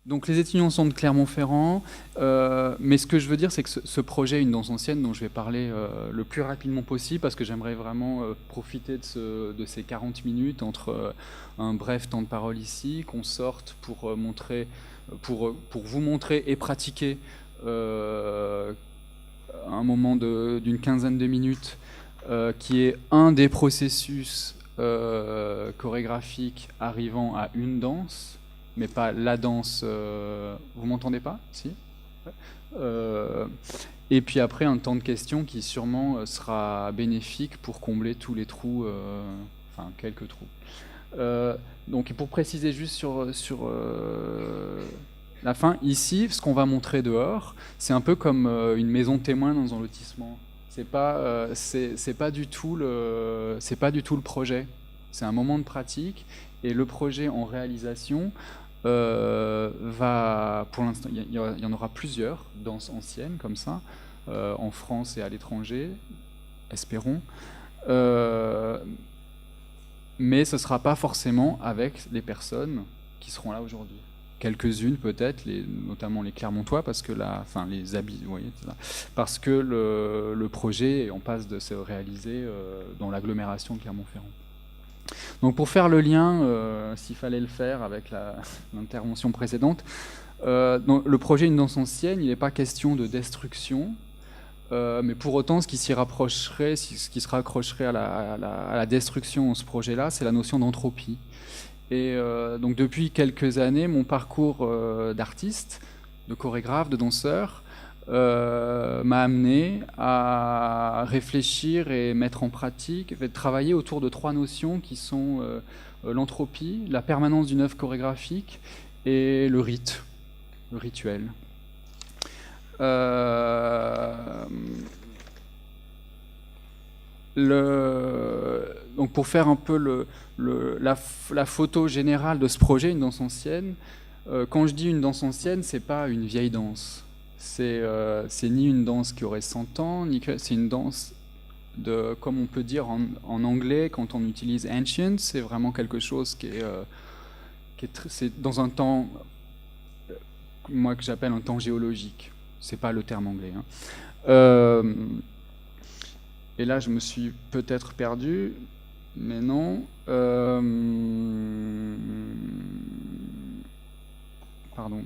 Donc les étudiants sont de Clermont-Ferrand, mais ce que je veux dire, c'est que ce projet Une danse ancienne, dont je vais parler le plus rapidement possible, parce que j'aimerais vraiment profiter de ces 40 minutes entre un bref temps de parole ici, qu'on sorte pour vous montrer et pratiquer un moment d'une quinzaine de minutes, qui est un des processus chorégraphiques arrivant à une danse, mais pas la danse. Vous m'entendez pas? Si. Et puis après, un temps de questions qui sûrement sera bénéfique pour combler tous les trous, enfin quelques trous. Donc pour préciser juste sur la fin, ici, ce qu'on va montrer dehors, c'est un peu comme une maison témoin dans un lotissement. C'est pas du tout le projet. C'est un moment de pratique, et le projet en réalisation pour l'instant, il y en aura plusieurs danses anciennes comme ça, en France et à l'étranger, espérons. Mais ce ne sera pas forcément avec les personnes qui seront là aujourd'hui. Quelques-unes peut-être, notamment les Clermontois, parce que les habits, vous voyez, parce que le projet est en passe de se réaliser dans l'agglomération de Clermont-Ferrand. Donc pour faire le lien, s'il fallait le faire avec l'intervention précédente, le projet Une danse ancienne, il n'est pas question de destruction, mais pour autant, ce qui se raccrocherait à la destruction dans ce projet-là, c'est la notion d'entropie. Et donc depuis quelques années, mon parcours d'artiste, de chorégraphe, de danseur, m'a amené à réfléchir et mettre en pratique, travailler autour de 3 notions qui sont l'entropie, la permanence d'une œuvre chorégraphique et le rite, le rituel. Donc pour faire un peu la photo générale de ce projet, Une danse ancienne, quand je dis une danse ancienne, c'est pas une vieille danse. C'est ni une danse qui aurait 100 ans, c'est une danse comme on peut dire en anglais, quand on utilise ancient, c'est vraiment quelque chose qui c'est dans un temps, moi que j'appelle un temps géologique. C'est pas le terme anglais. Et là, je me suis peut-être perdu, mais non. Pardon.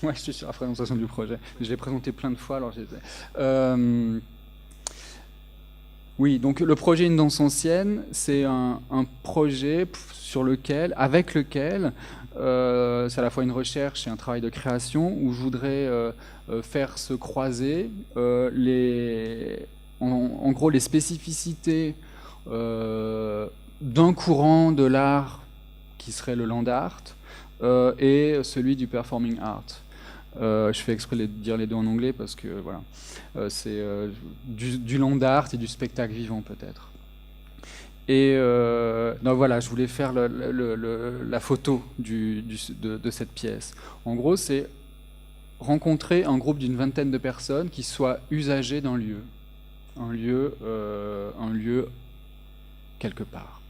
Ouais, je suis sur la présentation du projet. Je l'ai présenté plein de fois, alors oui, donc le projet Une danse ancienne, c'est un projet avec lequel c'est à la fois une recherche et un travail de création, où je voudrais faire se croiser en gros les spécificités d'un courant de l'art qui serait le land art et celui du performing art. Je fais exprès de dire les deux en anglais parce que voilà, c'est du land art et du spectacle vivant peut-être. Et donc voilà, je voulais faire la photo de cette pièce. En gros, c'est rencontrer un groupe d'une vingtaine de personnes qui soient usagers d'un lieu, un lieu quelque part.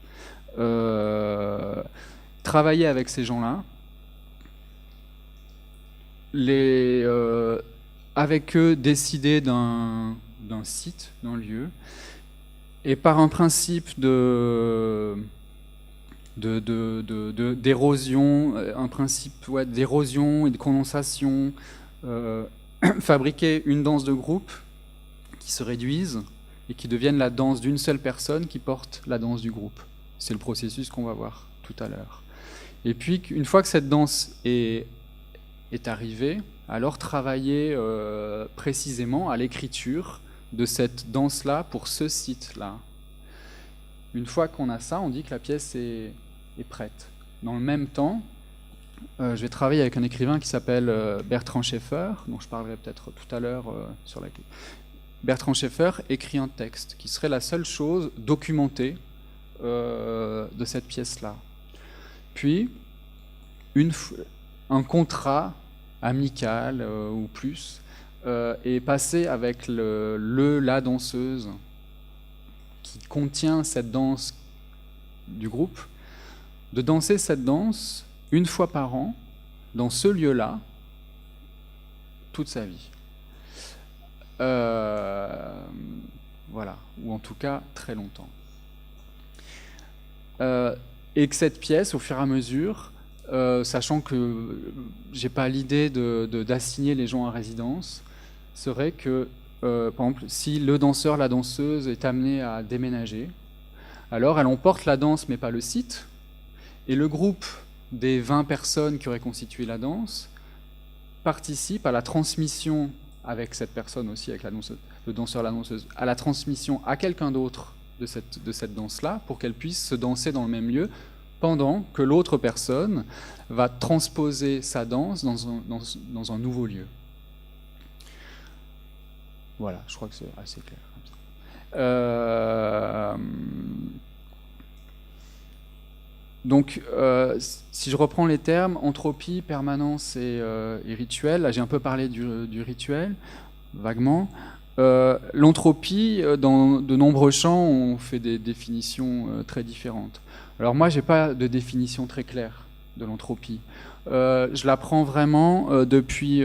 Travailler avec ces gens-là, avec eux décider d'un site, d'un lieu, et par un principe d'érosion, un principe d'érosion et de condensation, fabriquer une danse de groupe qui se réduise et qui devienne la danse d'une seule personne qui porte la danse du groupe. C'est le processus qu'on va voir tout à l'heure. Et puis, une fois que cette danse est arrivée, alors travailler précisément à l'écriture de cette danse-là pour ce site-là. Une fois qu'on a ça, on dit que la pièce est prête. Dans le même temps, je vais travailler avec un écrivain qui s'appelle Bertrand Schaeffer, dont je parlerai peut-être tout à l'heure sur la... Bertrand Schaeffer écrit un texte qui serait la seule chose documentée de cette pièce-là. Puis, un contrat amical ou plus est passé avec la danseuse qui contient cette danse du groupe de danser cette danse une fois par an, dans ce lieu-là, toute sa vie. Voilà, ou en tout cas très longtemps. Et que cette pièce, au fur et à mesure, sachant que j'ai pas l'idée d'assigner les gens à résidence, serait que, par exemple, si le danseur, la danseuse est amené à déménager, alors elle emporte la danse mais pas le site, et le groupe des 20 personnes qui auraient constitué la danse participe à la transmission, avec cette personne aussi, avec la danseuse, le danseur, la danseuse, à la transmission à quelqu'un d'autre de cette danse-là, pour qu'elle puisse se danser dans le même lieu, pendant que l'autre personne va transposer sa danse dans un nouveau lieu. Voilà, je crois que c'est assez clair comme ça. Donc, si je reprends les termes, entropie, permanence et rituel, là j'ai un peu parlé du rituel, vaguement. L'entropie, dans de nombreux champs, on fait des définitions très différentes. Alors moi, j'ai pas de définition très claire de l'entropie. Je la prends vraiment depuis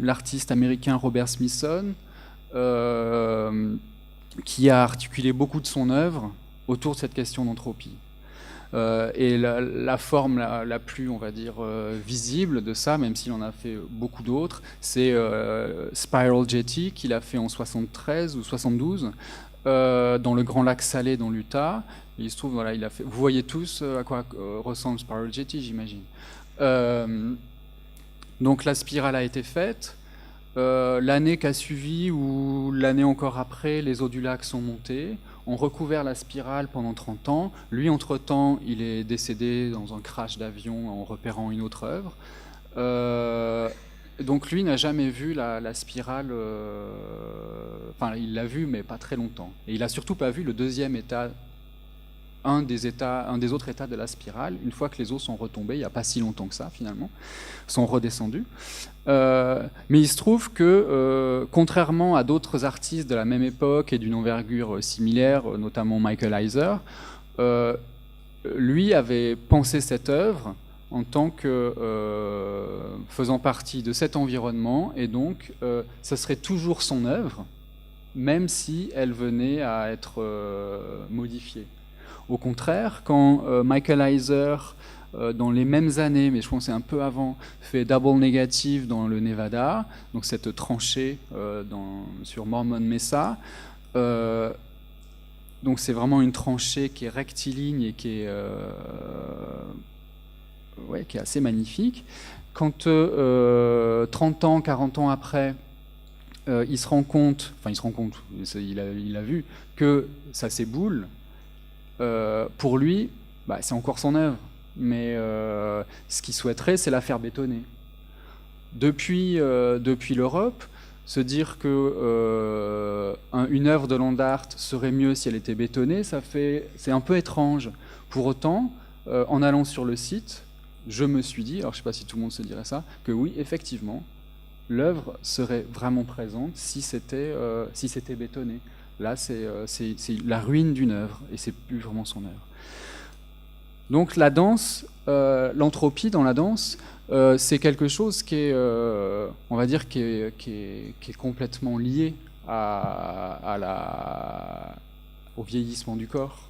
l'artiste américain Robert Smithson, qui a articulé beaucoup de son œuvre autour de cette question d'entropie. Et la forme la plus, on va dire, visible de ça, même s'il en a fait beaucoup d'autres, c'est Spiral Jetty, qu'il a fait en 73 ou 72, dans le Grand Lac Salé, dans l'Utah. Il se trouve, voilà, il a fait. Vous voyez tous à quoi ressemble Spiral Jetty, j'imagine. Donc la spirale a été faite. L'année qui a suivi ou l'année encore après, les eaux du lac sont montées, ont recouvert la spirale pendant 30 ans. Lui, entre-temps, il est décédé dans un crash d'avion en repérant une autre œuvre. Donc lui n'a jamais vu la spirale, enfin il l'a vu mais pas très longtemps. Et il n'a surtout pas vu le deuxième état, un des autres états de la spirale, une fois que les eaux sont retombées, il n'y a pas si longtemps que ça finalement, sont redescendues. Mais il se trouve que, contrairement à d'autres artistes de la même époque et d'une envergure similaire, notamment Michael Heiser, lui avait pensé cette œuvre en tant que faisant partie de cet environnement, et donc ça serait toujours son œuvre, même si elle venait à être modifiée. Au contraire, quand Michael Heiser, dans les mêmes années, mais je pense que c'est un peu avant, fait Double Negative dans le Nevada, donc cette tranchée sur Mormon Mesa. Donc c'est vraiment une tranchée qui est rectiligne et qui est assez magnifique. Quand 30 ans, 40 ans après, il se rend compte, il a vu que ça s'éboule, pour lui, c'est encore son œuvre. Mais ce qu'il souhaiterait, c'est la faire bétonner. Depuis l'Europe, se dire que une œuvre de land art serait mieux si elle était bétonnée, c'est un peu étrange. Pour autant, en allant sur le site, je me suis dit, alors je ne sais pas si tout le monde se dirait ça, que oui, effectivement, l'œuvre serait vraiment présente si c'était bétonné. Là, c'est la ruine d'une œuvre, et c'est plus vraiment son œuvre. Donc la danse, l'entropie dans la danse, c'est quelque chose qui est, on va dire, qui est complètement lié au vieillissement du corps.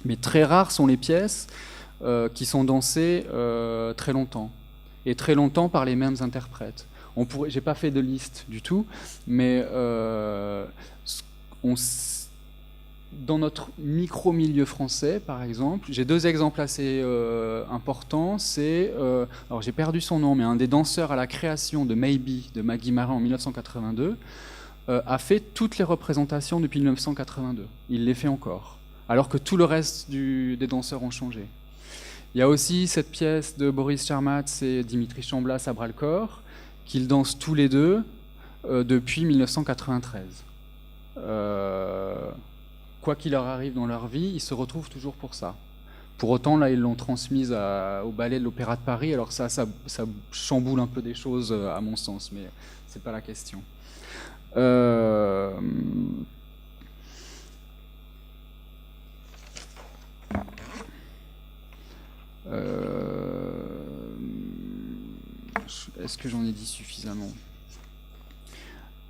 Mais très rares sont les pièces qui sont dansées très longtemps, et très longtemps par les mêmes interprètes. J'ai pas fait de liste du tout, mais dans notre micro-milieu français, par exemple, j'ai deux exemples assez importants. Alors j'ai perdu son nom, mais un des danseurs à la création de Maybe, de Maggie Marin en 1982, a fait toutes les représentations depuis 1982. Il les fait encore, alors que tout le reste des danseurs ont changé. Il y a aussi cette pièce de Boris Charmatz et Dimitri Chamblas à bras-le-corps, qu'ils dansent tous les deux depuis 1993. Quoi qu'il leur arrive dans leur vie, ils se retrouvent toujours pour ça. Pour autant, là, ils l'ont transmise au ballet de l'Opéra de Paris, alors ça chamboule un peu des choses, à mon sens, mais c'est pas la question. Est-ce que j'en ai dit suffisamment?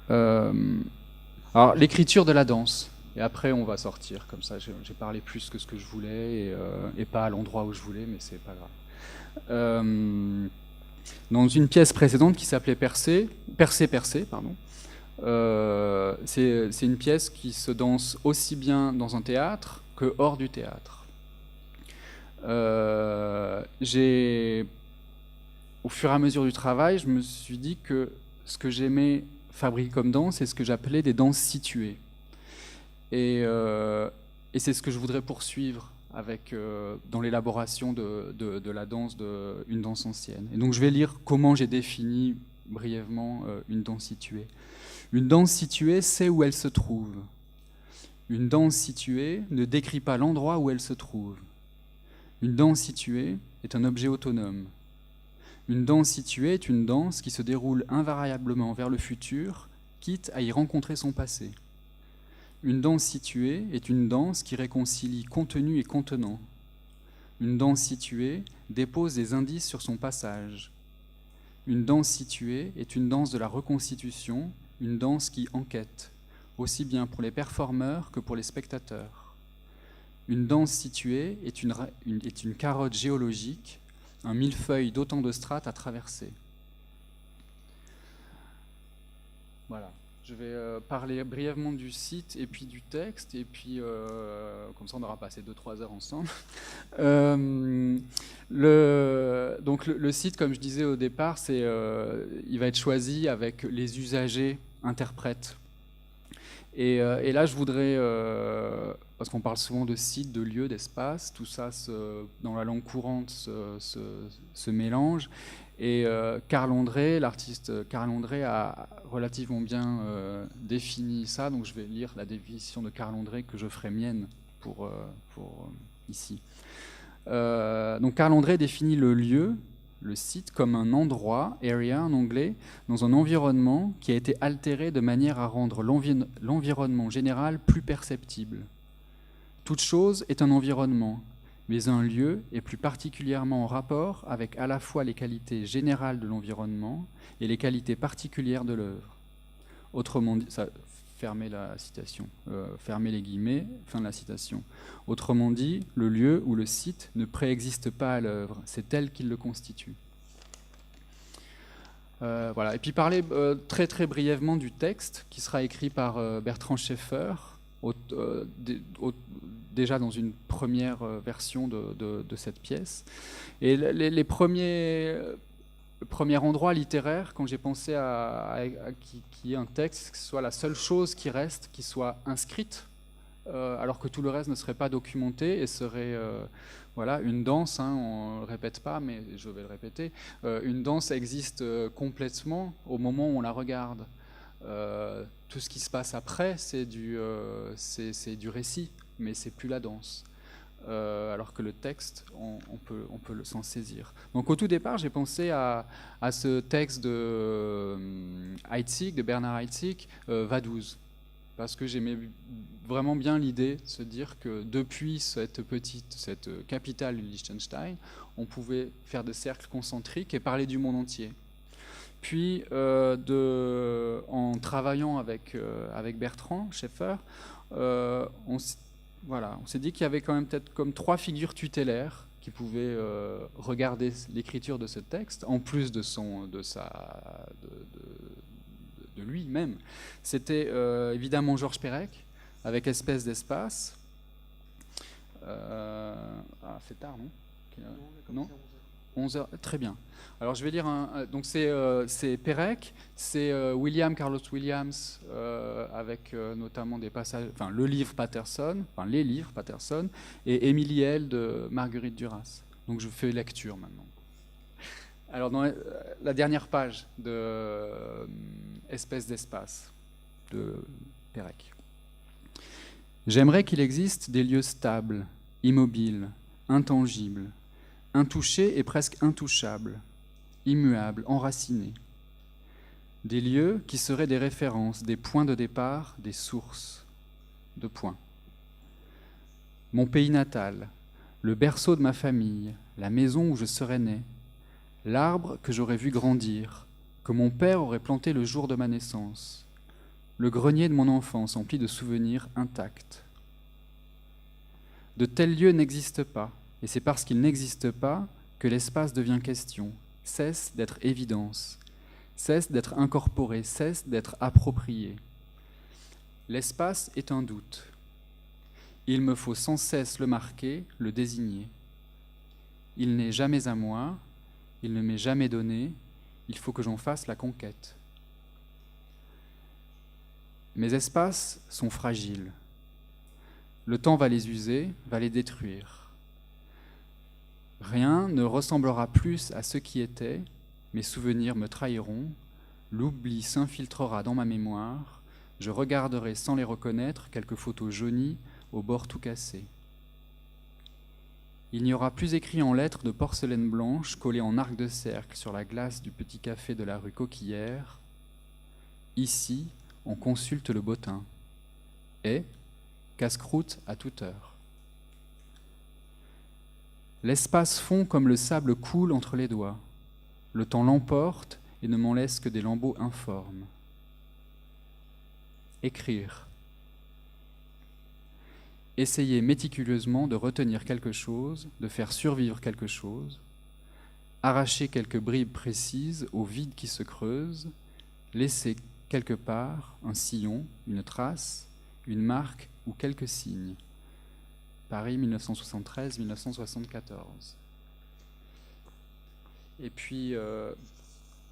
Alors, l'écriture de la danse. Et après, on va sortir. Comme ça, j'ai parlé plus que ce que je voulais et pas à l'endroit où je voulais, mais c'est pas grave. Dans une pièce précédente qui s'appelait Percé, pardon. C'est une pièce qui se danse aussi bien dans un théâtre que hors du théâtre. Au fur et à mesure du travail, je me suis dit que ce que j'aimais fabriquer comme danse, c'est ce que j'appelais des danses situées. Et c'est ce que je voudrais poursuivre dans l'élaboration de la danse, une danse ancienne. Et donc je vais lire comment j'ai défini brièvement une danse située. Une danse située sait où elle se trouve. Une danse située ne décrit pas l'endroit où elle se trouve. Une danse située est un objet autonome. Une danse située est une danse qui se déroule invariablement vers le futur, quitte à y rencontrer son passé. Une danse située est une danse qui réconcilie contenu et contenant. Une danse située dépose des indices sur son passage. Une danse située est une danse de la reconstitution, une danse qui enquête, aussi bien pour les performeurs que pour les spectateurs. Une danse située est une carotte géologique, un millefeuille d'autant de strates à traverser. Voilà. Je vais parler brièvement du site et puis du texte, et puis comme ça on aura passé 2-3 heures ensemble. Donc le site, comme je disais au départ, il va être choisi avec les usagers interprètes. Et là, je voudrais, parce qu'on parle souvent de site, de lieu, d'espace, tout ça, dans la langue courante, se mélange. Et l'artiste Carl Ondré a relativement bien défini ça, donc je vais lire la définition de Carl Ondré que je ferai mienne pour ici. Donc Carl Ondré définit le lieu, le site, comme un endroit, area en anglais, dans un environnement qui a été altéré de manière à rendre l'environnement général plus perceptible. Toute chose est un environnement, mais un lieu est plus particulièrement en rapport avec à la fois les qualités générales de l'environnement et les qualités particulières de l'œuvre. Autrement dit, fermez la citation, fermez les guillemets, fin de la citation. Autrement dit, le lieu ou le site ne préexiste pas à l'œuvre, c'est elle qui le constitue. Voilà. Et puis parler très très brièvement du texte qui sera écrit par Bertrand Schaeffer, déjà dans une première version de cette pièce. Et le premier endroit littéraire, quand j'ai pensé à qu'il y ait un texte, que ce soit la seule chose qui reste, qui soit inscrite, alors que tout le reste ne serait pas documenté et serait voilà, une danse, hein, on ne le répète pas, mais je vais le répéter, une danse existe complètement au moment où on la regarde. Tout ce qui se passe après, c'est du récit, mais c'est plus la danse. Alors que le texte, on peut s'en saisir. Donc au tout départ, j'ai pensé à ce texte de Heitzig, de Bernard Heitzig, Vaduz, parce que j'aimais vraiment bien l'idée de se dire que depuis cette capitale du Liechtenstein, on pouvait faire des cercles concentriques et parler du monde entier. Puis, en travaillant avec Bertrand Schaeffer, on s'est dit qu'il y avait quand même peut-être comme 3 figures tutélaires qui pouvaient regarder l'écriture de ce texte, en plus de lui-même. C'était évidemment Georges Perec, avec Espèce d'espace. C'est tard, non? Non, 11h, très bien. Alors je vais lire donc c'est Perec, c'est William Carlos Williams avec notamment des passages, enfin le livre Patterson, enfin les livres Patterson, et Émilie L de Marguerite Duras. Donc je fais lecture maintenant. Alors dans la dernière page de Espèce d'espace de Perec. J'aimerais qu'il existe des lieux stables, immobiles, intangibles, intouchés et presque intouchables, immuables, enracinés. Des lieux qui seraient des références, des points de départ, des sources de points. Mon pays natal, le berceau de ma famille, la maison où je serais né, l'arbre que j'aurais vu grandir, que mon père aurait planté le jour de ma naissance, le grenier de mon enfance empli de souvenirs intacts. De tels lieux n'existent pas, et c'est parce qu'ils n'existent pas que l'espace devient question, cesse d'être évidence, cesse d'être incorporé, cesse d'être approprié. L'espace est un doute. Il me faut sans cesse le marquer, le désigner. Il n'est jamais à moi, il ne m'est jamais donné, il faut que j'en fasse la conquête. Mes espaces sont fragiles. Le temps va les user, va les détruire. Rien ne ressemblera plus à ce qui était, mes souvenirs me trahiront, l'oubli s'infiltrera dans ma mémoire, je regarderai sans les reconnaître quelques photos jaunies au bord tout cassé. Il n'y aura plus écrit en lettres de porcelaine blanche collées en arc de cercle sur la glace du petit café de la rue Coquillière. Ici, on consulte le bottin. Et casse-croûte à toute heure. L'espace fond comme le sable coule entre les doigts. Le temps l'emporte et ne m'en laisse que des lambeaux informes. Écrire. Essayer méticuleusement de retenir quelque chose, de faire survivre quelque chose, arracher quelques bribes précises au vide qui se creuse, laisser quelque part un sillon, une trace, une marque ou quelques signes. Paris 1973-1974. Et puis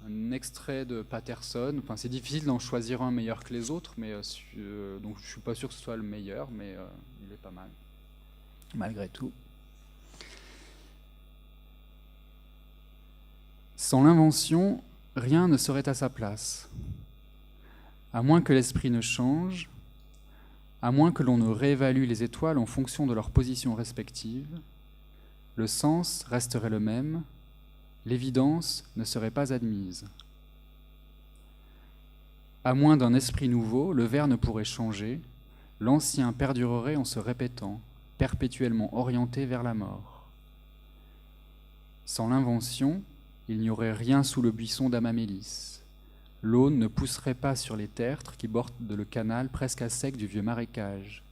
un extrait de Patterson. Enfin, c'est difficile d'en choisir un meilleur que les autres, mais donc je suis pas sûr que ce soit le meilleur, mais il est pas mal, malgré tout. Sans l'invention, rien ne serait à sa place. À moins que l'esprit ne change, à moins que l'on ne réévalue les étoiles en fonction de leur position respective, le sens resterait le même, l'évidence ne serait pas admise. À moins d'un esprit nouveau, le verre ne pourrait changer, l'ancien perdurerait en se répétant, perpétuellement orienté vers la mort. Sans l'invention, il n'y aurait rien sous le buisson d'Amamélis. L'aune ne pousserait pas sur les tertres qui bordent le canal presque à sec du vieux marécage.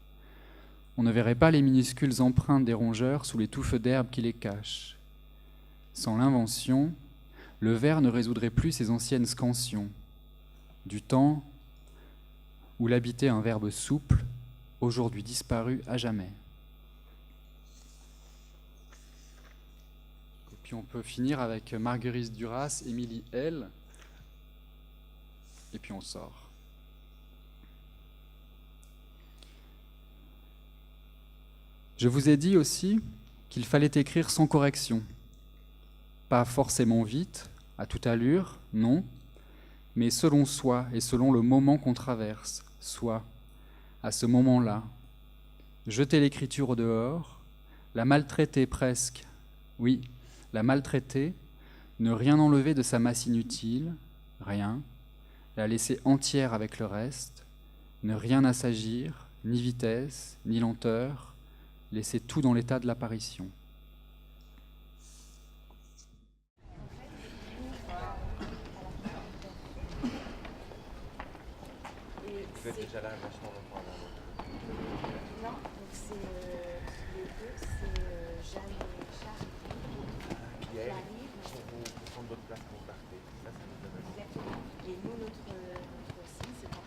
On ne verrait pas les minuscules empreintes des rongeurs sous les touffes d'herbe qui les cachent. Sans l'invention, le verre ne résoudrait plus ses anciennes scansions. Du temps où l'habitait un verbe souple, aujourd'hui disparu à jamais. Et puis on peut finir avec Marguerite Duras, Émilie L. Et puis on sort. Je vous ai dit aussi qu'il fallait écrire sans correction. Pas forcément vite, à toute allure, non, mais selon soi et selon le moment qu'on traverse, soit, à ce moment-là. Jeter l'écriture au dehors, la maltraiter presque, oui, la maltraiter, ne rien enlever de sa masse inutile, rien, la laisser entière avec le reste, ne rien assagir, ni vitesse, ni lenteur, laisser tout dans l'état de l'apparition. Vous êtes déjà là vachement longtemps avant. Non, donc c'est les deux, c'est Jeanne et Charles qui Pierre, arrivent. pour prendre votre place pour partez. Ça nous donne un Exactement. Et nous, notre signe, c'est pour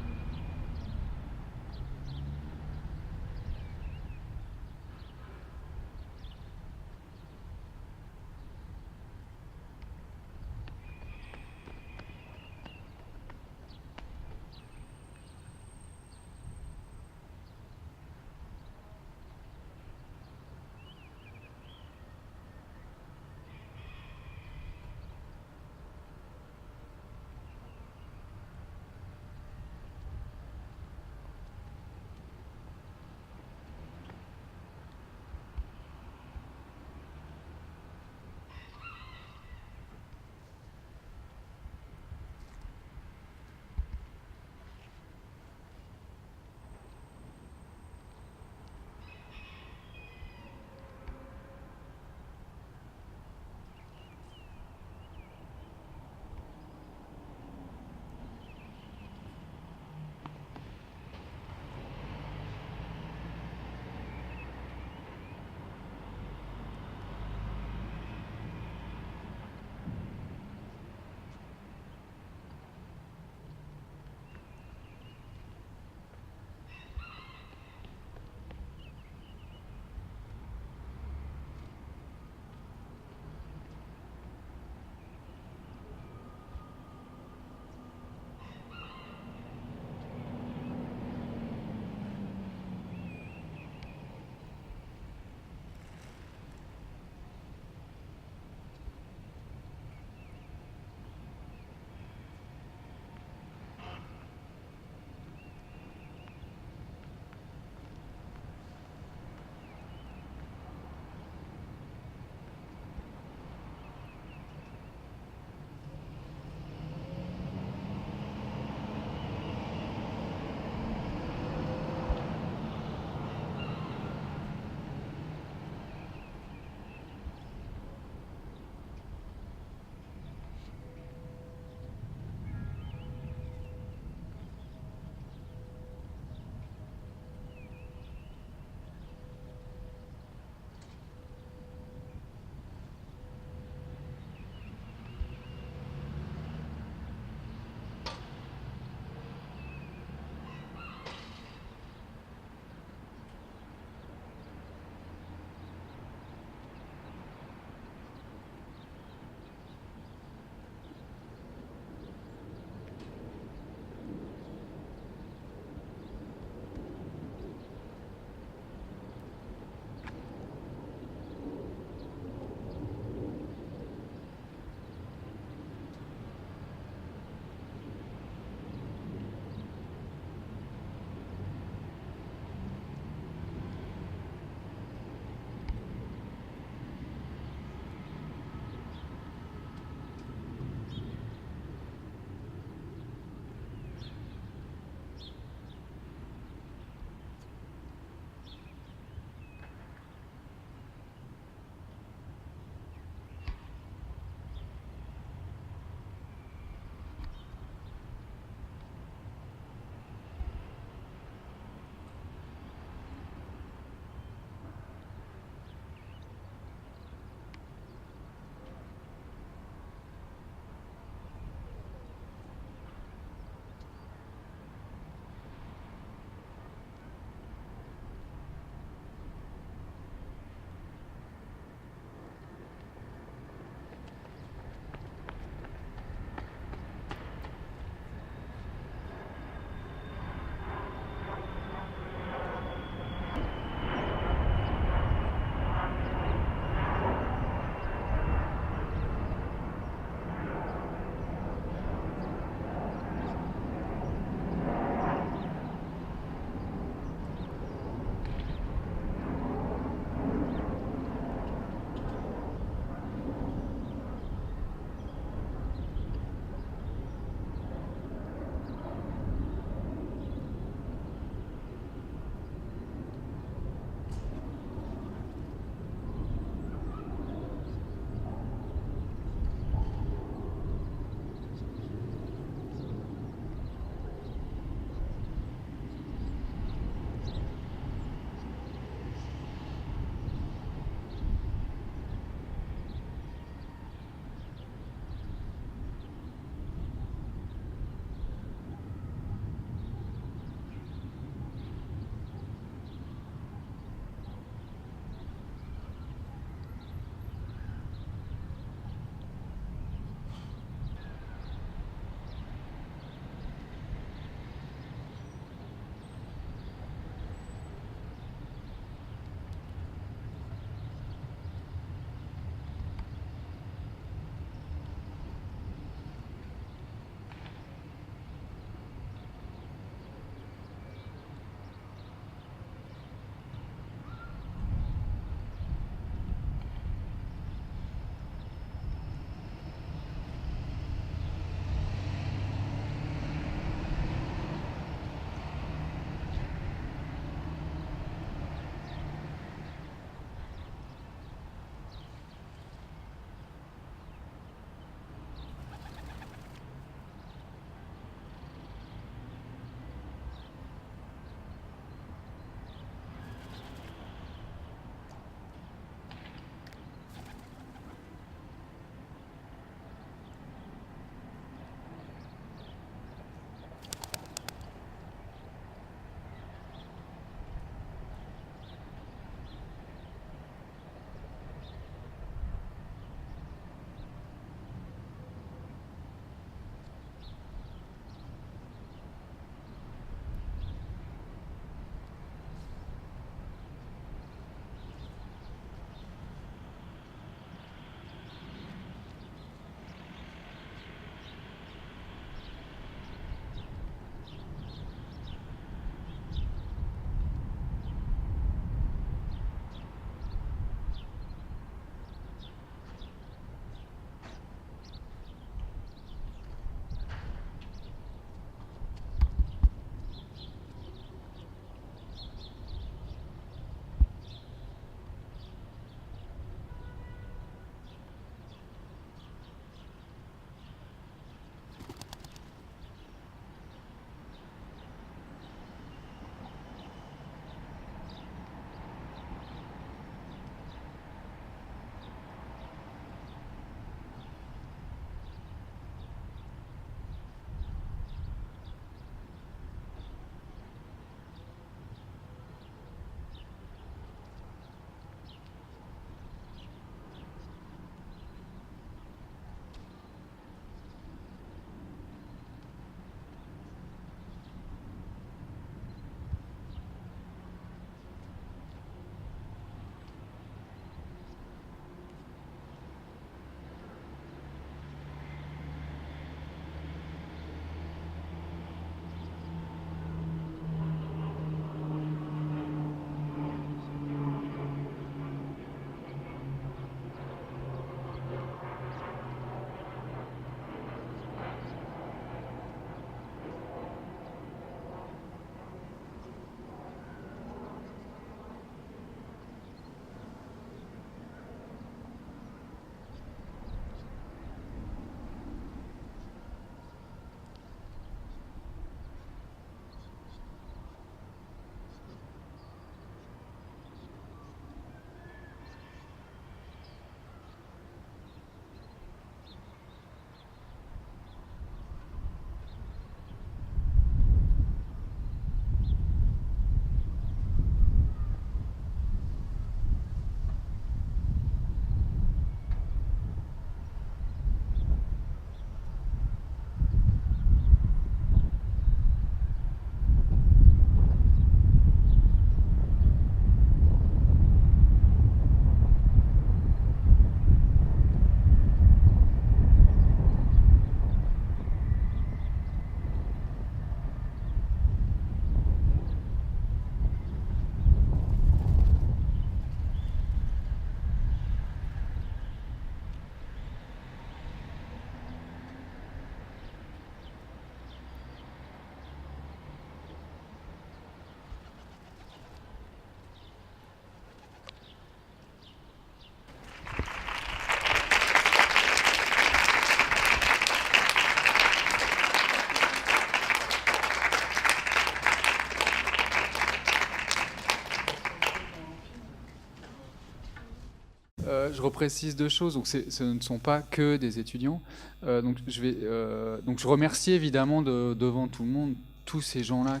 je reprécise deux choses. Donc, ce ne sont pas que des étudiants. Donc, je remercie évidemment devant tout le monde tous ces gens-là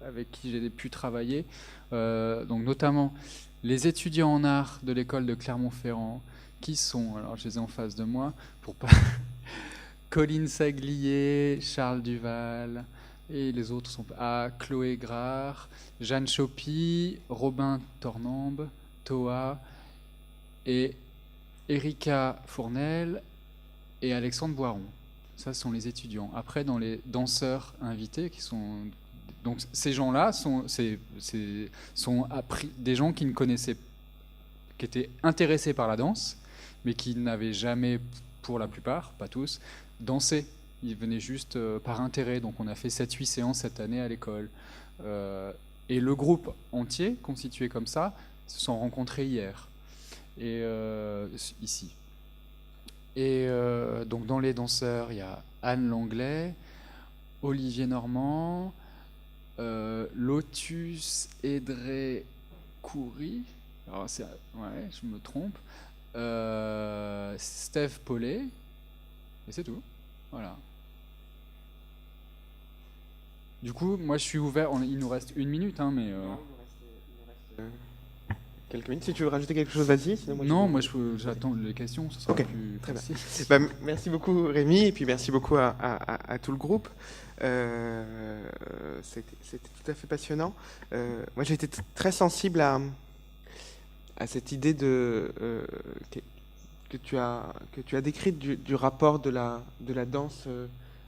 avec qui j'ai pu travailler. Donc, notamment les étudiants en art de l'école de Clermont-Ferrand, qui sont, alors je les ai en face de moi, pour pas Colline Saglier, Charles Duval, et les autres sont Chloé Grard, Jeanne Chopy, Robin Tornambe, Toa, et Erika Fournel et Alexandre Boiron. Ça, ce sont les étudiants. Après, dans les danseurs invités, qui sont... Donc, ces gens-là sont des gens qui ne connaissaient, qui étaient intéressés par la danse, mais qui n'avaient jamais, pour la plupart, pas tous, dansé. Ils venaient juste par intérêt. Donc, on a fait 7-8 séances cette année à l'école. Et le groupe entier, constitué comme ça, se sont rencontrés hier, et ici. Et donc dans les danseurs, il y a Anne Langlais, Olivier Normand, Lotus Edré Coury, alors ouais, je me trompe, Steph Paulet, et c'est tout. Voilà. Du coup, moi je suis ouvert, il nous reste 1 minute, hein, mais... Non, il nous reste quelques minutes. Si tu veux rajouter quelque chose, vas-y. Sinon, moi j'attends les questions, ce sera Ok, plus très bien. précis. Merci beaucoup Rémi, et puis merci beaucoup à tout le groupe. C'était tout à fait passionnant. Moi j'ai été très sensible à cette idée que tu as décrite du rapport de la danse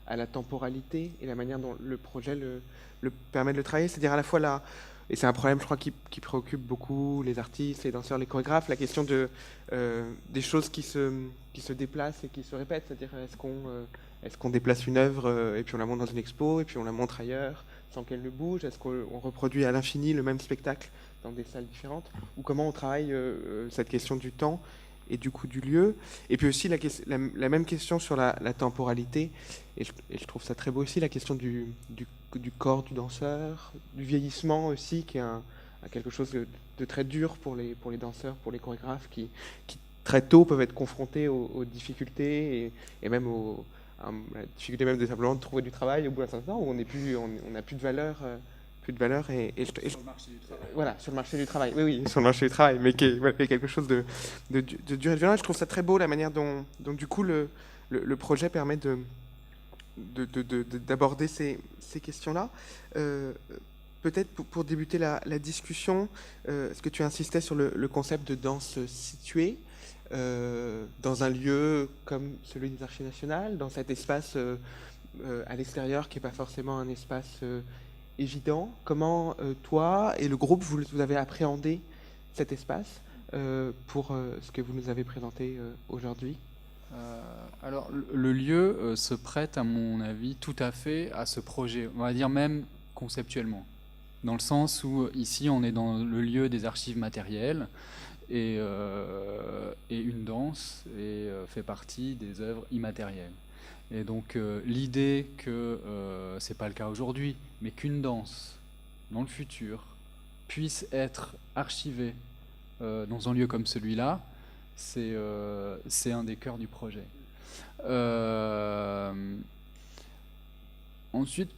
à la temporalité et la manière dont le projet le permet de le travailler, c'est-à-dire à la fois et c'est un problème, je crois, qui préoccupe beaucoup les artistes, les danseurs, les chorégraphes, la question des choses qui se déplacent et qui se répètent, c'est-à-dire est-ce qu'on déplace une œuvre et puis on la montre dans une expo et puis on la montre ailleurs sans qu'elle ne bouge, est-ce qu'on reproduit à l'infini le même spectacle dans des salles différentes, ou comment on travaille cette question du temps et du coup du lieu, et puis aussi la même question sur la temporalité, et je trouve ça très beau aussi, la question du corps du danseur, du vieillissement aussi, qui est quelque chose de très dur pour les danseurs, pour les chorégraphes, qui très tôt peuvent être confrontés aux difficultés et même à la difficulté même de simplement de trouver du travail au bout d'un certain temps, où on n'a plus de valeur. Sur le marché du travail. Voilà, sur le marché du travail. Oui, sur le marché du travail, mais qui est quelque chose de dur et de violent. Je trouve ça très beau, la manière dont du coup le projet permet d'aborder ces questions-là. Peut-être pour débuter la discussion, est-ce que tu insistais sur le concept de danse située dans un lieu comme celui des Archives nationales, dans cet espace à l'extérieur qui n'est pas forcément un espace évident? Comment toi et le groupe vous avez appréhendé cet espace pour ce que vous nous avez présenté aujourd'hui? Alors le lieu se prête à mon avis tout à fait à ce projet, on va dire même conceptuellement, dans le sens où ici on est dans le lieu des archives matérielles et une danse fait partie des œuvres immatérielles. Et donc l'idée que c'est pas le cas aujourd'hui, mais qu'une danse dans le futur puisse être archivée dans un lieu comme celui-là, c'est un des cœurs du projet. Ensuite,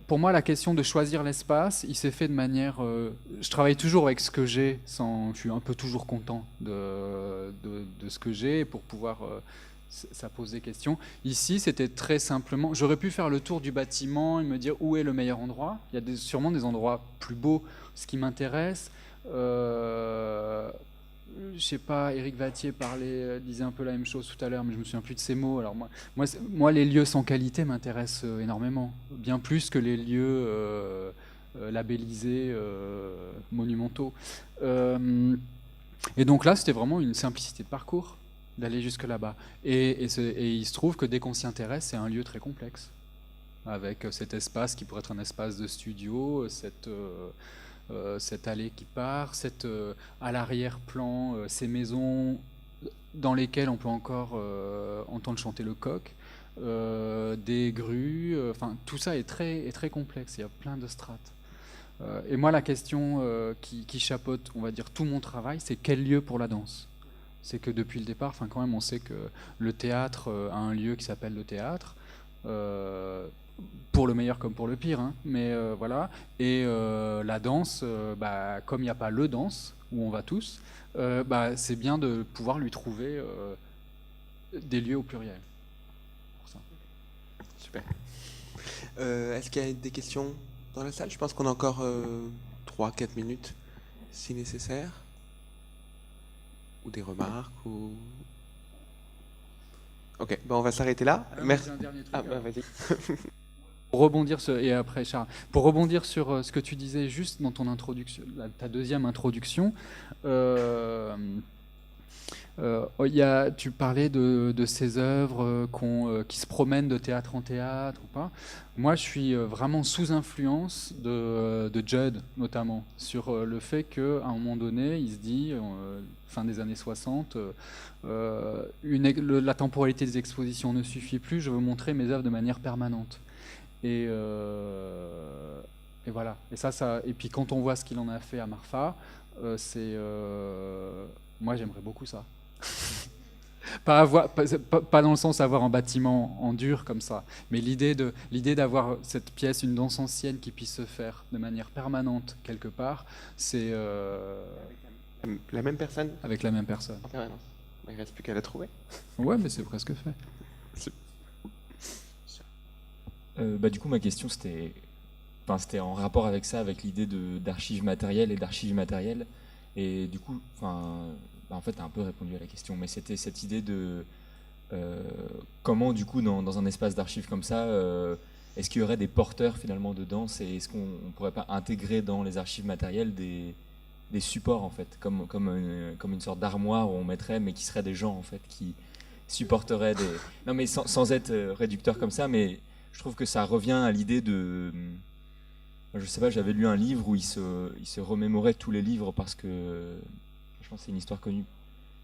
pour moi, la question de choisir l'espace, il s'est fait de manière... je travaille toujours avec ce que j'ai, je suis un peu toujours content de ce que j'ai pour pouvoir... ça pose des questions. Ici, c'était très simplement... J'aurais pu faire le tour du bâtiment et me dire où est le meilleur endroit. Il y a sûrement des endroits plus beaux. Ce qui m'intéresse... je sais pas, Éric Vattier disait un peu la même chose tout à l'heure, mais je me souviens plus de ces mots. Alors moi les lieux sans qualité m'intéressent énormément, bien plus que les lieux labellisés, monumentaux. Et donc là, c'était vraiment une simplicité de parcours d'aller jusque là-bas. Et il se trouve que dès qu'on s'y intéresse, c'est un lieu très complexe, avec cet espace qui pourrait être un espace de studio, cette allée qui part, à l'arrière-plan, ces maisons dans lesquelles on peut encore entendre chanter le coq, des grues, tout ça est très complexe, il y a plein de strates. Et moi, la question qui chapeaute, on va dire, tout mon travail, c'est quel lieu pour la danse? C'est que depuis le départ, enfin quand même, on sait que le théâtre a un lieu qui s'appelle le théâtre, pour le meilleur comme pour le pire, hein, mais voilà. Et la danse, comme il n'y a pas le danse où on va tous, c'est bien de pouvoir lui trouver des lieux au pluriel. Pour ça. Super. Est-ce qu'il y a des questions dans la salle? Je pense qu'on a encore 3-4 minutes, si nécessaire. Ou des remarques ou... Ok, on va s'arrêter là. Merci. Un dernier truc, Vas-y. Pour rebondir et après Charles, pour rebondir sur ce que tu disais juste dans ton introduction, ta deuxième introduction, tu parlais de ces œuvres qui se promènent de théâtre en théâtre ou pas. Moi, je suis vraiment sous influence de Judd, notamment, sur le fait qu'à un moment donné, il se dit, fin des années 60, la temporalité des expositions ne suffit plus, je veux montrer mes œuvres de manière permanente. Et voilà. Et puis quand on voit ce qu'il en a fait à Marfa, moi j'aimerais beaucoup ça. pas dans le sens avoir un bâtiment en dur comme ça, mais l'idée d'avoir cette pièce, une danse ancienne qui puisse se faire de manière permanente quelque part, c'est la même personne avec la même personne. en permanence. Il ne reste plus qu'à la trouver. Ouais, mais c'est presque fait. Du coup, ma question, c'était en rapport avec ça, avec l'idée d'archives matérielles et d'archives immatérielles. Et du coup, en fait, tu as un peu répondu à la question, mais c'était cette idée de comment, du coup, dans un espace d'archives comme ça, est-ce qu'il y aurait des porteurs finalement de danse et est-ce qu'on ne pourrait pas intégrer dans les archives matérielles des supports, en fait, comme une sorte d'armoire où on mettrait, mais qui seraient des gens, en fait, qui supporteraient des... Non, mais sans être réducteur comme ça, mais je trouve que ça revient à l'idée de... Je sais pas, j'avais lu un livre où il se remémorait tous les livres parce que... Je pense que c'est une histoire connue.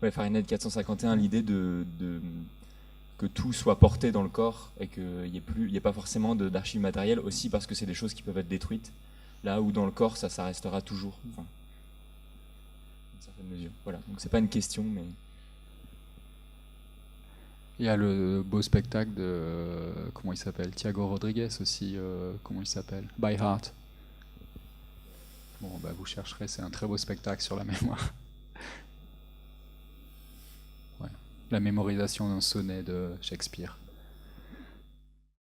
Ouais, Fahrenheit 451, l'idée que tout soit porté dans le corps et qu'il n'y ait pas forcément d'archives matérielles, aussi parce que c'est des choses qui peuvent être détruites, là où dans le corps, ça restera toujours. Enfin, une certaine mesure. Voilà, donc c'est pas une question, mais... Il y a le beau spectacle de, comment il s'appelle, Thiago Rodriguez aussi, comment il s'appelle, By Heart. Bon, vous chercherez, c'est un très beau spectacle sur la mémoire. Ouais. La mémorisation d'un sonnet de Shakespeare.